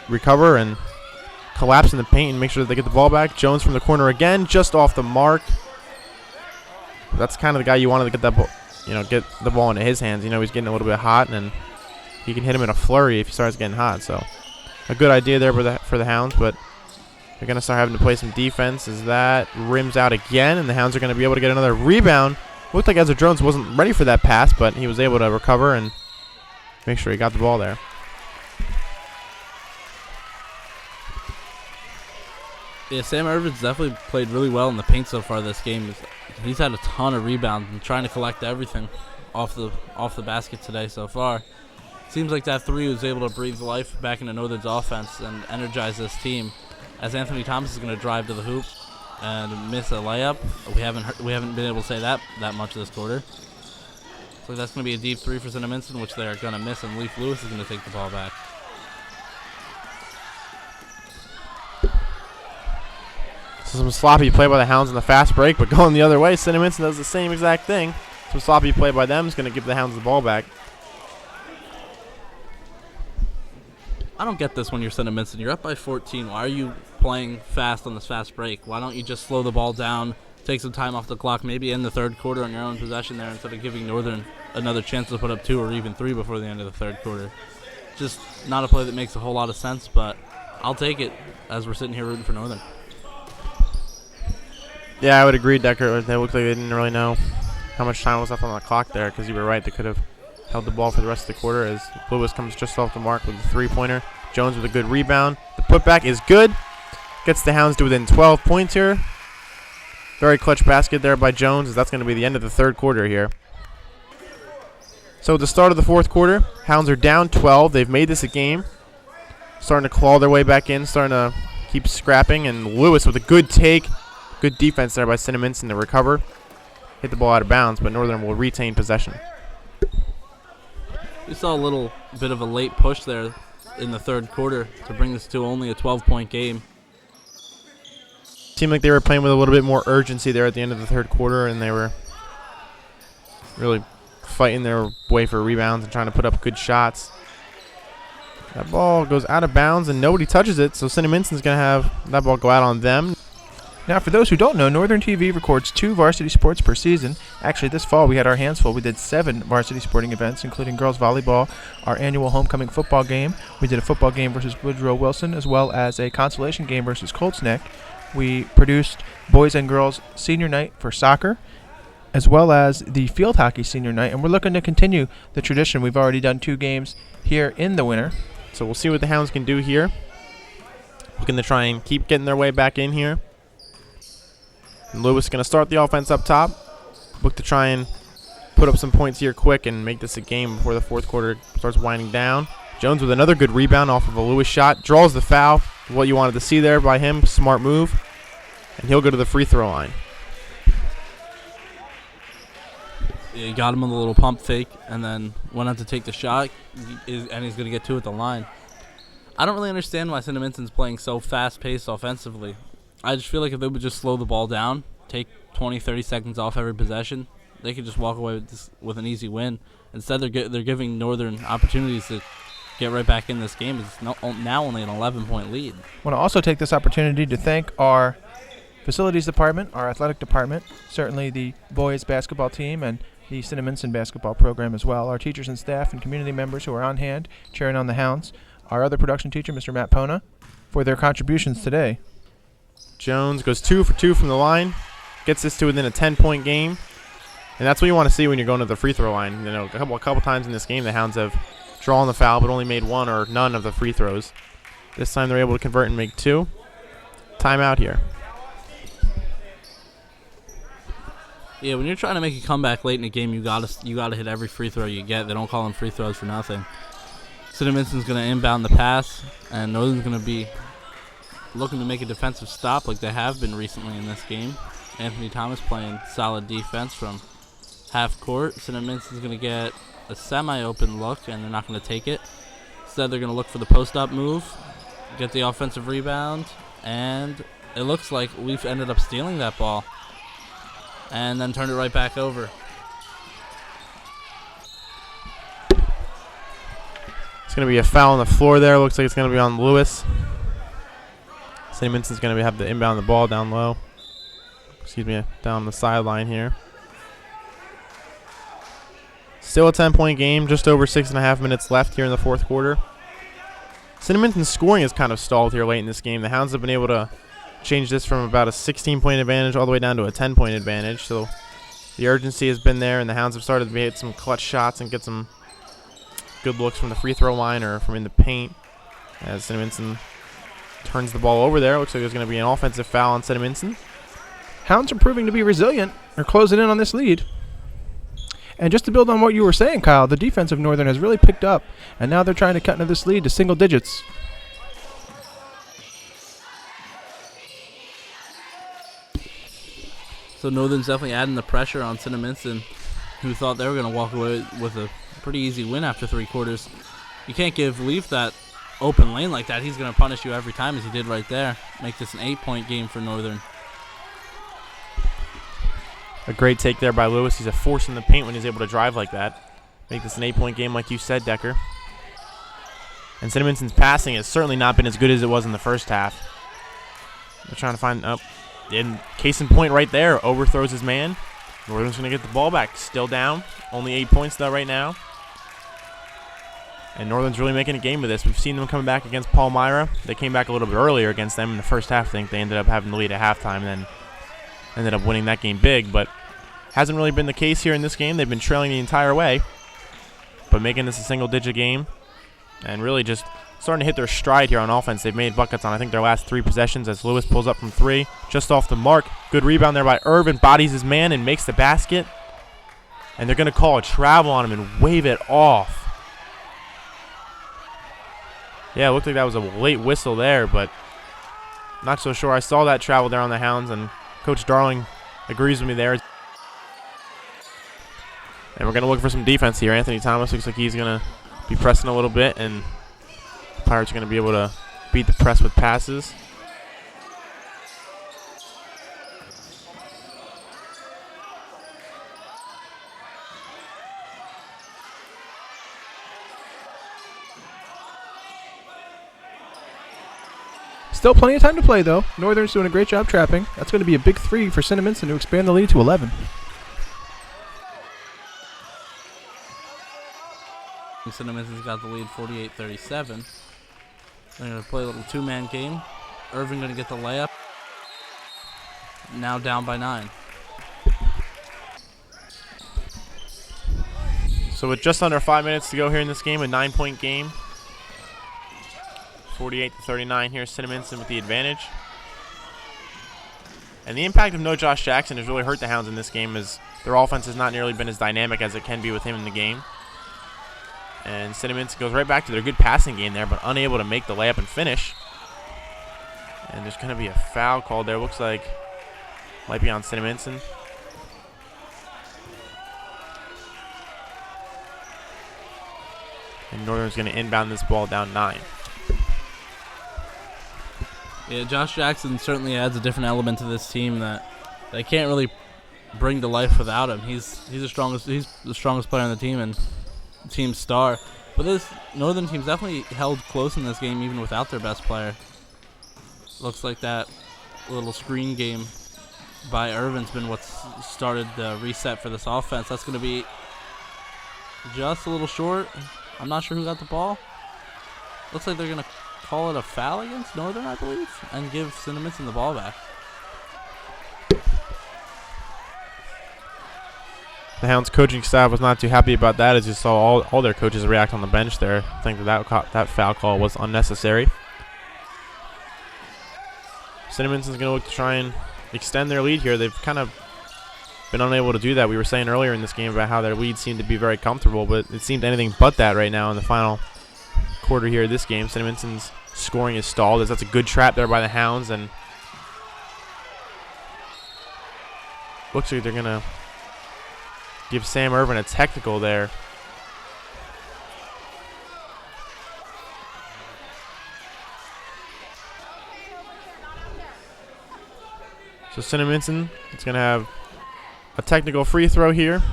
recover and collapse in the paint and make sure that they get the ball back. Jones from the corner again, just off the mark. That's kind of the guy you wanted to get that ball, get the ball into his hands. He's getting a little bit hot, and he can hit him in a flurry if he starts getting hot. So a good idea there for the Hounds, but they're going to start having to play some defense as that rims out again, and the Hounds are going to be able to get another rebound. Looked like Ezra Jones wasn't ready for that pass, but he was able to recover and make sure he got the ball there. Yeah, Sam Irvin's definitely played really well in the paint so far this game. He's had a ton of rebounds and trying to collect everything off the basket today so far. Seems like that 3 was able to breathe life back into Northern's offense and energize this team, as Anthony Thomas is going to drive to the hoop. and miss a layup. We haven't been able to say that much this quarter. So that's going to be a deep three for Cinnaminson, which they're going to miss, and Leaf Lewis is going to take the ball back. Some sloppy play by the Hounds in the fast break, but going the other way, Cinnaminson does the same exact thing. Some sloppy play by them is going to give the Hounds the ball back. I don't get this when you're Cinnaminson. You're up by 14. Why are you playing fast on this fast break? Why don't you just slow the ball down, take some time off the clock, maybe end the third quarter on your own possession there instead of giving Northern another chance to put up 2 or even 3 before the end of the third quarter? Just not a play that makes a whole lot of sense, but I'll take it as we're sitting here rooting for Northern. Yeah, I would agree, Decker. They looked like they didn't really know how much time was left on the clock there, because you were right. They could have held the ball for the rest of the quarter as Lewis comes just off the mark with a three-pointer. Jones with a good rebound. The putback is good. Gets the Hounds to within 12 points here. Very clutch basket there by Jones, as that's going to be the end of the third quarter here. So at the start of the fourth quarter, Hounds are down 12. They've made this a game. Starting to claw their way back in, starting to keep scrapping, and Lewis with a good take. Good defense there by Cinnaminson to recover. Hit the ball out of bounds, but Northern will retain possession. We saw a little bit of a late push there in the third quarter to bring this to only a 12-point game. Seemed like they were playing with a little bit more urgency there at the end of the third quarter, and they were really fighting their way for rebounds and trying to put up good shots. That ball goes out of bounds, and nobody touches it, so Cinnaminson's going to have that ball go out on them. Now, for those who don't know, Northern TV records 2 varsity sports per season. Actually, this fall we had our hands full. We did 7 varsity sporting events, including girls volleyball, our annual homecoming football game. We did a football game versus Woodrow Wilson, as well as a consolation game versus Colts Neck. We produced boys and girls senior night for soccer, as well as the field hockey senior night. And we're looking to continue the tradition. We've already done 2 games here in the winter. So we'll see what the Hounds can do here. Looking to try and keep getting their way back in here. And Lewis is going to start the offense up top. Look to try and put up some points here quick and make this a game before the fourth quarter starts winding down. Jones with another good rebound off of a Lewis shot. Draws the foul. What you wanted to see there by him. Smart move. And he'll go to the free throw line. Yeah, he got him on the little pump fake and then went out to take the shot, and he's going to get 2 at the line. I don't really understand why Cinnaminson's playing so fast-paced offensively. I just feel like if they would just slow the ball down, take 20, 30 seconds off every possession, they could just walk away with an easy win. Instead, they're giving Northern opportunities to get right back in this game. It's now only an 11-point lead. I want to also take this opportunity to thank our facilities department, our athletic department, certainly the boys basketball team and the Cinnaminson basketball program as well, our teachers and staff and community members who are on hand cheering on the Hounds, our other production teacher, Mr. Matt Pona, for their contributions today. Jones goes 2 for 2 from the line, gets this to within a 10-point game, and that's what you want to see when you're going to the free throw line. You know, a couple times in this game, the Hounds have drawn the foul but only made 1 or none of the free throws. This time they're able to convert and make 2. Timeout here. Yeah, when you're trying to make a comeback late in a game, you gotta hit every free throw you get. They don't call them free throws for nothing. Cinnaminson's going to inbound the pass, and Northern's going to be looking to make a defensive stop like they have been recently in this game. Anthony Thomas playing solid defense from half court. Cinnaminson's going to get a semi-open look, and they're not going to take it. Instead, they're going to look for the post-up move, get the offensive rebound, and it looks like we've ended up stealing that ball and then turned it right back over. It's going to be a foul on the floor there. Looks like it's going to be on Lewis. Cinnaminson going to have to inbound the ball down low. Down the sideline here. Still a 10-point game, just over 6.5 minutes left here in the fourth quarter. Cinnaminson's scoring is kind of stalled here late in this game. The Hounds have been able to change this from about a 16-point advantage all the way down to a 10-point advantage. So the urgency has been there, and the Hounds have started to hit some clutch shots and get some good looks from the free throw line or from in the paint. As Cinnaminson turns the ball over there, looks like there's going to be an offensive foul on Cinnaminson. Hounds are proving to be resilient. They're closing in on this lead. And just to build on what you were saying, Kyle, the defense of Northern has really picked up, and now they're trying to cut into this lead to single digits. So Northern's definitely adding the pressure on Cinnaminson, who thought they were going to walk away with a pretty easy win after 3 quarters. You can't give Leaf that open lane like that. He's going to punish you every time, as he did right there. Make this an 8-point game for Northern. A great take there by Lewis. He's a force in the paint when he's able to drive like that. Make this an 8-point game like you said, Decker. And Cinnaminson passing has certainly not been as good as it was in the first half. They're trying to find in case in point right there. Overthrows his man. Northern's going to get the ball back. Still down. Only 8 points though right now. And Northern's really making a game of this. We've seen them coming back against Palmyra. They came back a little bit earlier against them in the first half. I think they ended up having the lead at halftime and then ended up winning that game big. But hasn't really been the case here in this game. They've been trailing the entire way. But making this a single-digit game and really just starting to hit their stride here on offense. They've made buckets on, I think, their last 3 possessions as Lewis pulls up from 3. Just off the mark. Good rebound there by Irvin. Bodies his man and makes the basket. And they're going to call a travel on him and wave it off. Yeah, it looked like that was a late whistle there, but not so sure. I saw that travel there on the Hounds, and Coach Darling agrees with me there. And we're going to look for some defense here. Anthony Thomas looks like he's going to be pressing a little bit, and the Pirates are going to be able to beat the press with passes. Still plenty of time to play, though. Northern's doing a great job trapping. That's going to be a big 3 for Cinnaminson to expand the lead to 11. Cinnaminson's got the lead 48-37. They're going to play a little 2-man game. Irvin going to get the layup. Now down by 9. So with just under 5 minutes to go here in this game, a 9-point game. 48-39 here, Cinnaminson with the advantage. And the impact of no Josh Jackson has really hurt the Hounds in this game, as their offense has not nearly been as dynamic as it can be with him in the game. And Cinnaminson goes right back to their good passing game there, but unable to make the layup and finish. And there's going to be a foul called there. Looks like might be on Cinnaminson. And Northern's going to inbound this ball down 9. Yeah, Josh Jackson certainly adds a different element to this team that they can't really bring to life without him. He's the strongest player on the team and team star. But this Northern team's definitely held close in this game even without their best player. Looks like that little screen game by Irvin's been what's started the reset for this offense. That's going to be just a little short. I'm not sure who got the ball. Looks like they're going to call it a foul against Northern, I believe, and give Cinnaminson the ball back. The Hounds coaching staff was not too happy about that, as you saw all their coaches react on the bench there. I think that foul call was unnecessary. Cinnaminson's going to look to try and extend their lead here. They've kind of been unable to do that. We were saying earlier in this game about how their lead seemed to be very comfortable, but it seemed anything but that right now in the final quarter here of this game. Cinnaminson's scoring is stalled, as that's a good trap there by the Hounds, and looks like they're going to give Sam Irvin a technical there. So Cinnaminson is going to have a technical free throw here.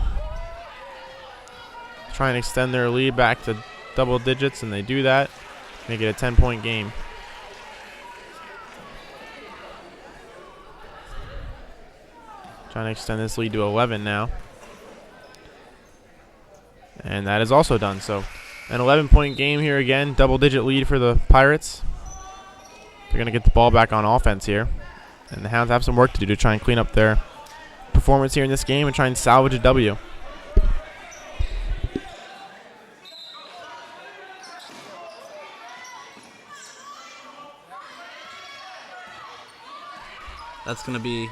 Try and extend their lead back to double digits, and they do that. Make it a 10-point game. Trying to extend this lead to 11 now. And that is also done. So an 11-point game here again. Double-digit lead for the Pirates. They're going to get the ball back on offense here. And the Hounds have some work to do to try and clean up their performance here in this game and try and salvage a W. That's going to be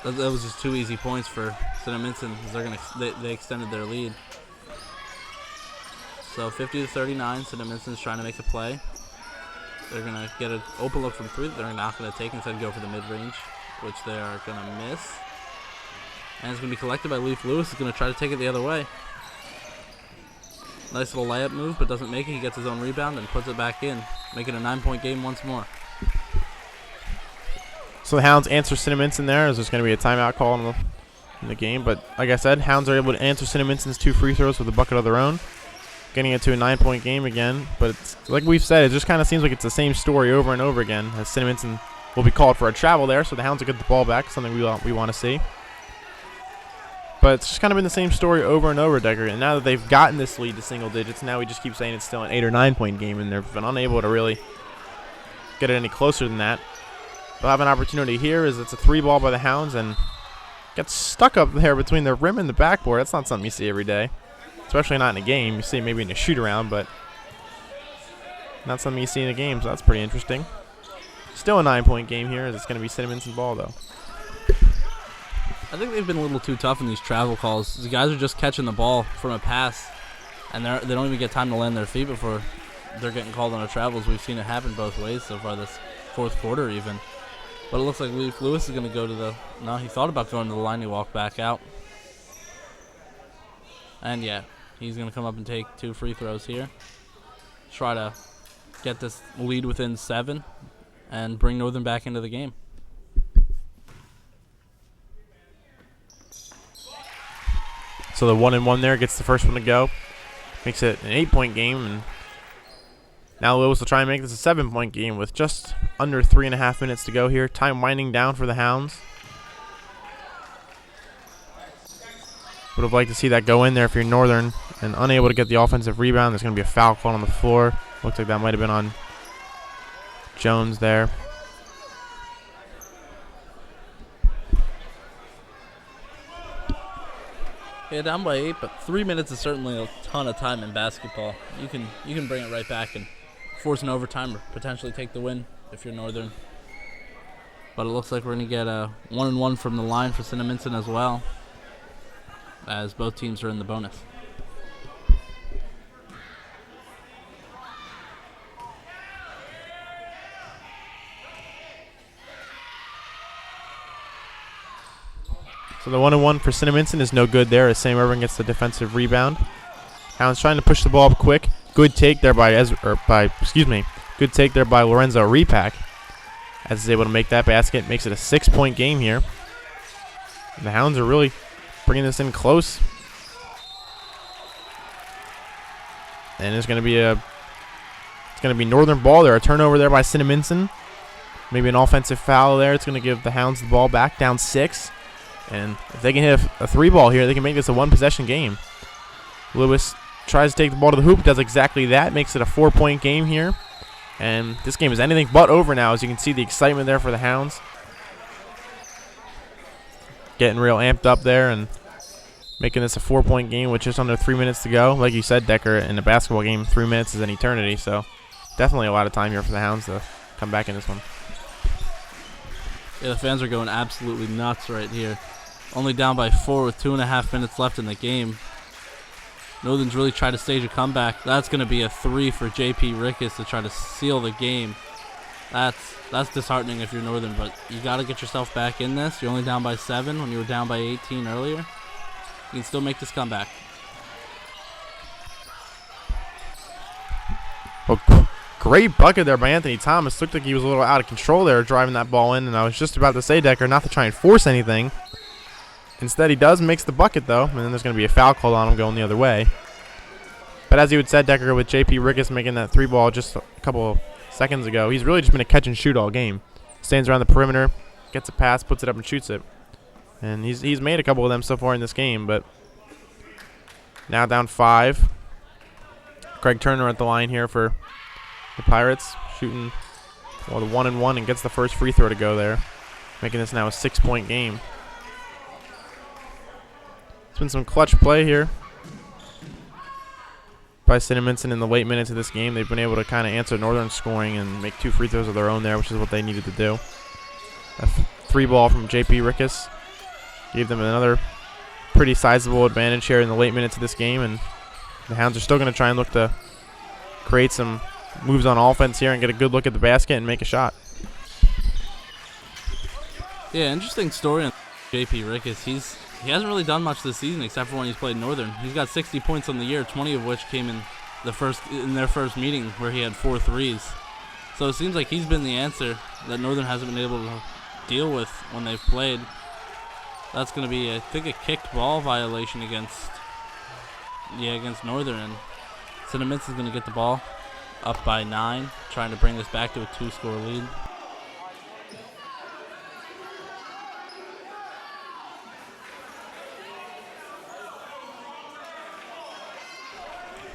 that was just 2 easy points for Cinnaminson, because they extended their lead. So 50-39, Cinnaminson's trying to make a play. They're going to get an open look from 3 that they're not going to take, instead go for the mid-range, which they are going to miss. And it's going to be collected by Leaf Lewis. He's going to try to take it the other way. Nice little layup move, but doesn't make it. He gets his own rebound and puts it back in, making a 9-point game once more. So the Hounds answer Cinnaminson there, as there's going to be a timeout call in the game. But like I said, Hounds are able to answer Cinnaminson's 2 free throws with a bucket of their own, getting it to a 9-point game again. But it's, like we've said, it just kind of seems like it's the same story over and over again, as Cinnaminson will be called for a travel there, so the Hounds will get the ball back, something we want to see. But it's just kind of been the same story over and over, Decker. And now that they've gotten this lead to single digits, now we just keep saying it's still an 8 or 9-point game, and they've been unable to really get it any closer than that. They'll have an opportunity here as it's a 3 ball by the Hounds and gets stuck up there between the rim and the backboard. That's not something you see every day, especially not in a game. You see it maybe in a shoot-around, but not something you see in a game, so that's pretty interesting. Still a 9-point game here, as it's going to be Cinnaminson ball, though. I think they've been a little too tough in these travel calls. The guys are just catching the ball from a pass, and they don't even get time to land their feet before they're getting called on a travels. We've seen it happen both ways so far this fourth quarter even. But it looks like Leaf Lewis is going to go to the... No, he thought about going to the line. He walked back out. And, yeah, he's going to come up and take 2 free throws here. Try to get this lead within 7 and bring Northern back into the game. So the 1-and-1 there gets the first one to go. Makes it an 8-point game, and now Lewis will try and make this a 7-point game with just under 3.5 minutes to go here. Time winding down for the Hounds. Would have liked to see that go in there if you're Northern and unable to get the offensive rebound. There's going to be a foul call on the floor. Looks like that might have been on Jones there. Yeah, down by 8, but 3 minutes is certainly a ton of time in basketball. You can bring it right back and force an overtime or potentially take the win if you're Northern. But it looks like we're going to get a 1-and-1 from the line for Cinnaminson as well, as both teams are in the bonus. So the 1-and-1 for Cinnaminson is no good there as Sam Irvin gets the defensive rebound. Hounds trying to push the ball up quick. Good take there by good take there by Lorenzo Repack, as he's able to make that basket. Makes it a 6-point game here. And the Hounds are really bringing this in close. And it's going to be Northern ball there. A turnover there by Cinnaminson. Maybe an offensive foul there. It's going to give the Hounds the ball back, down 6. And if they can hit a 3 ball here, they can make this a 1-possession game. Lewis tries to take the ball to the hoop, does exactly that, makes it a 4-point game here. And this game is anything but over now, as you can see the excitement there for the Hounds. Getting real amped up there and making this a 4-point game with just under 3 minutes to go. Like you said, Decker, in a basketball game, 3 minutes is an eternity, so definitely a lot of time here for the Hounds to come back in this one. Yeah, the fans are going absolutely nuts right here. Only down by 4 with 2.5 minutes left in the game. Northern's really tried to stage a comeback. That's going to be a 3 for J.P. Rickus to try to seal the game. That's disheartening if you're Northern, but you got to get yourself back in this. You're only down by 7 when you were down by 18 earlier. You can still make this comeback. Well, great bucket there by Anthony Thomas. Looked like he was a little out of control there driving that ball in, and I was just about to say, Decker, not to try and force anything. Instead, he makes the bucket, though, and then there's going to be a foul called on him going the other way. But as you had said, Decker, with J.P. Rickus making that 3 ball just a couple of seconds ago, he's really just been a catch and shoot all game. Stands around the perimeter, gets a pass, puts it up and shoots it. And he's made a couple of them so far in this game, but now down 5. Craig Turner at the line here for the Pirates, shooting the 1-and-1 and gets the first free throw to go there, making this now a 6-point game. It's been some clutch play here by Cinnaminson in the late minutes of this game. They've been able to kind of answer Northern scoring and make 2 free throws of their own there, which is what they needed to do. A 3 ball from J.P. Rickus gave them another pretty sizable advantage here in the late minutes of this game, and the Hounds are still going to try and look to create some moves on offense here and get a good look at the basket and make a shot. Yeah, interesting story on J.P. Rickus. he hasn't really done much this season except for when he's played Northern. He's got 60 points on the year, 20 of which came in their first meeting where he had 4 threes. So it seems like he's been the answer that Northern hasn't been able to deal with when they've played. That's going to be, I think, a kicked ball violation against Northern. And Cinnaminson is going to get the ball up by 9, trying to bring this back to a 2-score lead.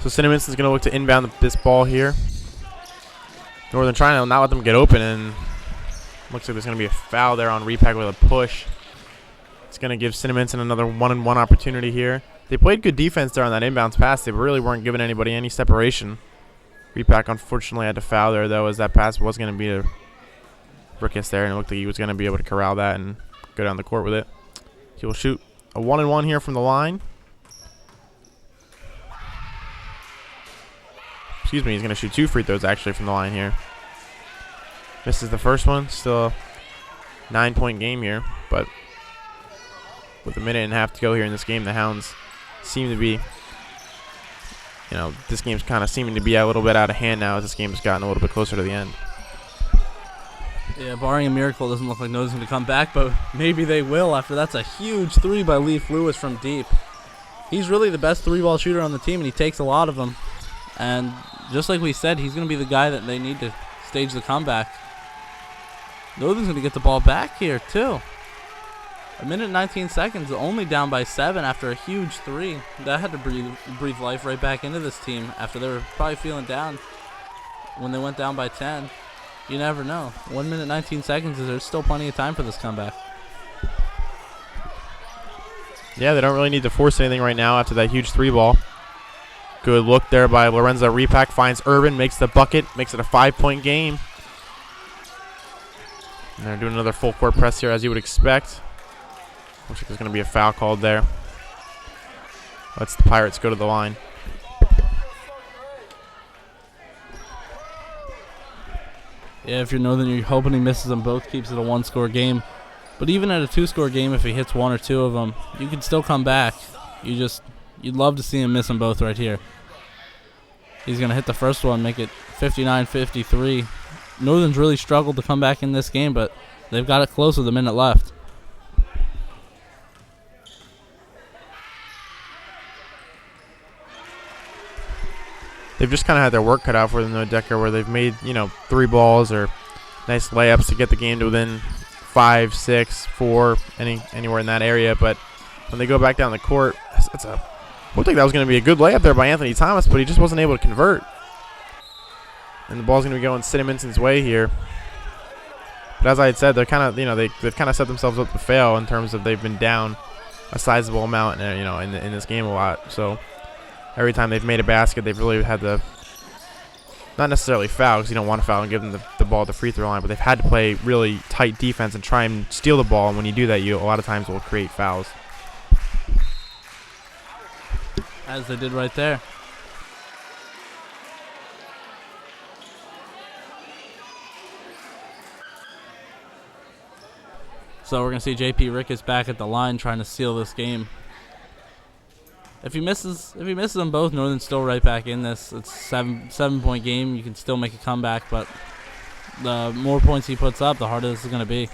So Cinnaminson is going to look to inbound this ball here. Northern trying to not let them get open, and looks like there's going to be a foul there on Repack with a push. It's going to give Cinnaminson another 1-and-1 opportunity here. They played good defense there on that inbounds pass. They really weren't giving anybody any separation. Repack unfortunately had to foul there, though, as that pass was going to be to Rickus there, and it looked like he was going to be able to corral that and go down the court with it. He will shoot a 1-and-1 here from the line. Excuse me, he's going to shoot 2 free throws actually from the line here. Misses the first one. Still a 9-point game here, but with a minute and a half to go here in this game, the Hounds seem to be, this game's kind of seeming to be a little bit out of hand now as this game has gotten a little bit closer to the end. Yeah, barring a miracle, it doesn't look like Northern's going to come back, but maybe they will after that's a huge 3 by Leaf Lewis from deep. He's really the best 3-ball shooter on the team, and he takes a lot of them. And just like we said, he's going to be the guy that they need to stage the comeback. Northern's going to get the ball back here, too. 1 minute and 19 seconds, only down by 7 after a huge 3. That had to breathe life right back into this team after they were probably feeling down when they went down by 10. You never know. 1 minute 19 seconds, there's still plenty of time for this comeback. Yeah, they don't really need to force anything right now after that huge 3-ball. Good look there by Lorenzo Repack. Finds Urban, makes the bucket, makes it a 5-point game. And they're doing another full court press here as you would expect. Looks like there's going to be a foul called there. Lets the Pirates go to the line. Yeah, if you're Northern, you're hoping he misses them both, keeps it a 1-score game. But even at a 2-score game, if he hits 1 or 2 of them, you can still come back. You'd love to see him miss them both right here. He's going to hit the first one, make it 59-53. Northern's really struggled to come back in this game, but they've got it close with a minute left. They've just kind of had their work cut out for them, though, Decker, where they've made, 3 balls or nice layups to get the game to within 5, 6, 4, anywhere in that area. But when they go back down the court, looked like that was going to be a good layup there by Anthony Thomas, but he just wasn't able to convert. And the ball's going to be going Cinnaminson's way here. But as I had said, they're kind of, they've kind of set themselves up to fail in terms of they've been down a sizable amount, in this game a lot. So every time they've made a basket, they've really had to, not necessarily foul, because you don't want to foul and give them the ball at the free throw line, but they've had to play really tight defense and try and steal the ball. And when you do that, you a lot of times will create fouls. As they did right there. So we're going to see J.P. Rickus back at the line trying to seal this game. If he misses them both, Northern's still right back in this. It's a 7-point game. You can still make a comeback, but the more points he puts up, the harder this is going to be.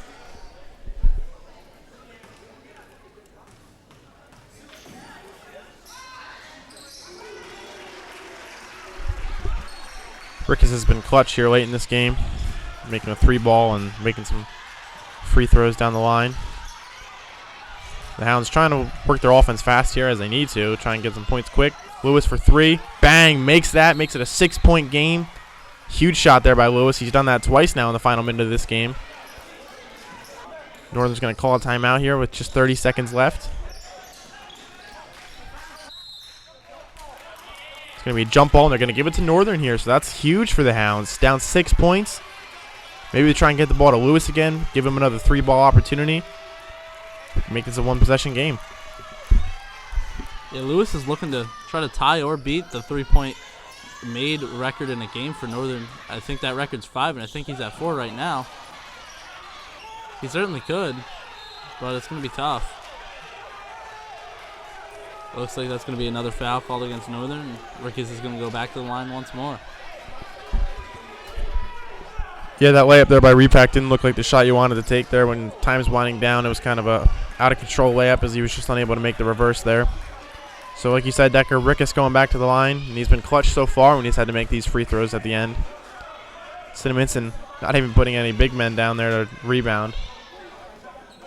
Rickus has been clutch here late in this game, making a 3-ball and making some free throws down the line. The Hounds trying to work their offense fast here as they need to, try and get some points quick. Lewis for 3. Bang! Makes it a 6-point game. Huge shot there by Lewis. He's done that twice now in the final minute of this game. Northern's going to call a timeout here with just 30 seconds left. It's going to be a jump ball, and they're going to give it to Northern here, so that's huge for the Hounds. Down 6 points. Maybe they try and get the ball to Lewis again, give him another 3-ball opportunity. Make this a 1-possession game. Yeah, Lewis is looking to try to tie or beat the 3-point made record in a game for Northern. I think that record's 5, and I think he's at 4 right now. He certainly could, but it's going to be tough. Looks like that's going to be another foul called against Northern. And Ricketts is going to go back to the line once more. Yeah, that layup there by Repack didn't look like the shot you wanted to take there. When time's winding down, it was kind of a out-of-control layup as he was just unable to make the reverse there. So like you said, Decker, Ricketts going back to the line, and he's been clutch so far when he's had to make these free throws at the end. Cinnaminson not even putting any big men down there to rebound.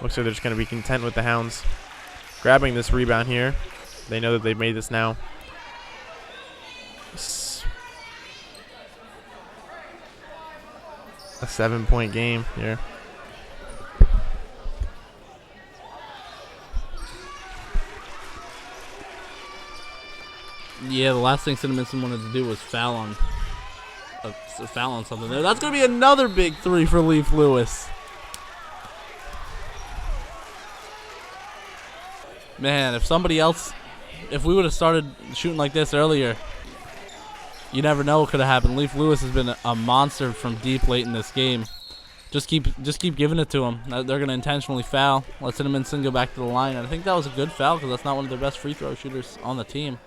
Looks like they're just going to be content with the Hounds grabbing this rebound here. They know that they've made this now. A 7-point game here. Yeah, the last thing Cinnaminson wanted to do was foul on something there. That's going to be another big three for Leaf Lewis. Man, if we would have started shooting like this earlier, you never know what could have happened. Leaf Lewis has been a monster from deep late in this game. Just keep giving it to him. They're going to intentionally foul. Let Cinnaminson go back to the line. And I think that was a good foul because that's not one of their best free throw shooters on the team.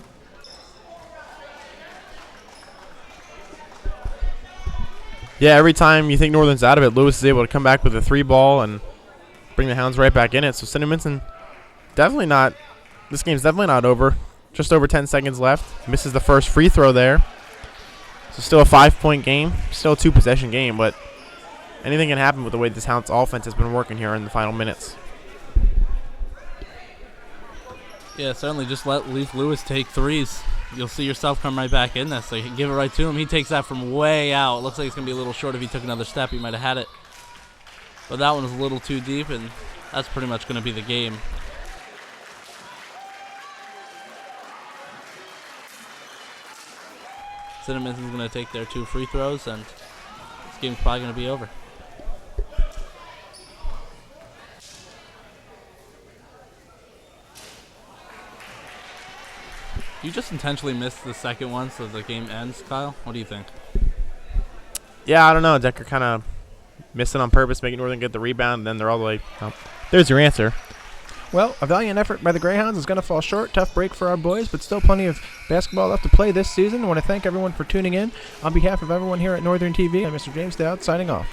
Yeah, every time you think Northern's out of it, Lewis is able to come back with a 3-ball and bring the Hounds right back in it. So Cinnaminson this game's definitely not over. Just over 10 seconds left. Misses the first free throw there. So still a 5-point game. Still a 2-possession game, but anything can happen with the way this Hounds offense has been working here in the final minutes. Yeah, certainly just let Leaf Lewis take threes. You'll see yourself come right back in this. So you can give it right to him. He takes that from way out. Looks like it's going to be a little short. If he took another step, he might have had it. But that one was a little too deep, and that's pretty much going to be the game. Cinnaminson is going to take their 2 free throws, and this game's probably going to be over. You just intentionally missed the second one so the game ends, Kyle? What do you think? Yeah, I don't know. Decker kind of missed it on purpose, making Northern get the rebound, and then they're all the way up. There's your answer. Well, a valiant effort by the Greyhounds is going to fall short. Tough break for our boys, but still plenty of basketball left to play this season. I want to thank everyone for tuning in. On behalf of everyone here at Northern TV, I'm Mr. James Dowd signing off.